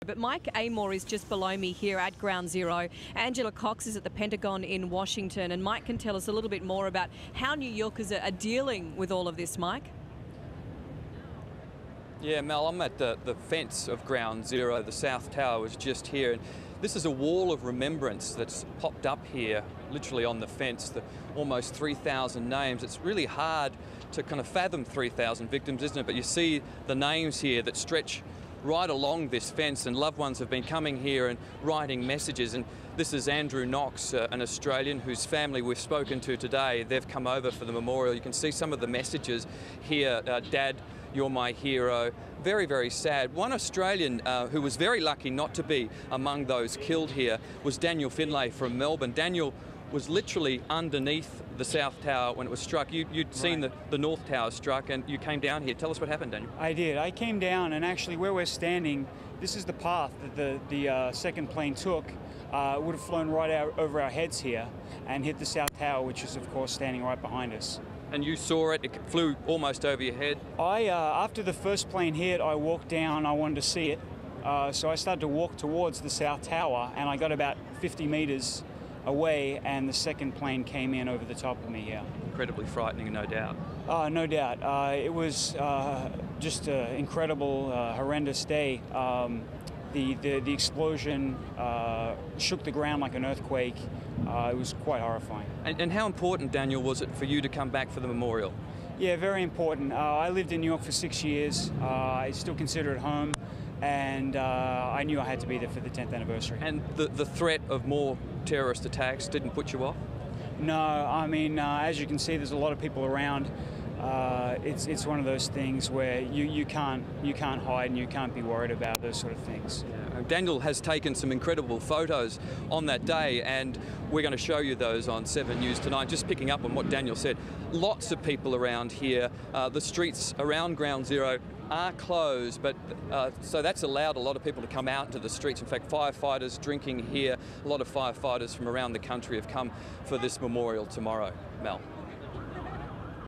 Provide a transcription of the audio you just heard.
But Mike Amor is just below me here at Ground Zero. Angela Cox is at the Pentagon in Washington, and Mike can tell us a little bit more about how New Yorkers are dealing with all of this, Mike. Yeah, Mel, I'm at the fence of Ground Zero. The South Tower was just here. And this is a wall of remembrance that's popped up here, literally on the fence, almost 3,000 names. It's really hard to kind of fathom 3,000 victims, isn't it? But you see the names here that stretch right along this fence, and loved ones have been coming here and writing messages. And this is Andrew Knox, an Australian whose family we've spoken to today. They've come over for the memorial. You can see some of the messages here. Dad, you're my hero. Very, very sad. One Australian who was very lucky not to be among those killed here was Daniel Finlay from Melbourne. Daniel was literally underneath the South Tower when it was struck. You'd seen the North Tower struck, and you came down here. Tell us what happened, Daniel. I did. I came down, and actually where we're standing, this is the path that the second plane took. It would have flown right over our heads here and hit the South Tower, which is, of course, standing right behind us. And you saw it, it flew almost over your head. After the first plane hit, I walked down, I wanted to see it. So I started to walk towards the South Tower, and I got about 50 meters away, and the second plane came in over the top of me here. Incredibly frightening, no doubt. No doubt. It was just an incredible, horrendous day. The explosion shook the ground like an earthquake. It was quite horrifying. And how important, Daniel, was it for you to come back for the memorial? Yeah, very important. I lived in New York for 6 years. I still consider it home, and I knew I had to be there for the 10th anniversary. And the threat of more terrorist attacks didn't put you off? No, I mean, as you can see, there's a lot of people around. It's one of those things where you can't hide, and you can't be worried about those sort of things. Yeah. Daniel has taken some incredible photos on that day, and we're going to show you those on 7 News tonight. Just picking up on what Daniel said, lots of people around here. The streets around Ground Zero are closed, but so that's allowed a lot of people to come out into the streets. In fact, firefighters drinking here. A lot of firefighters from around the country have come for this memorial tomorrow. Mel.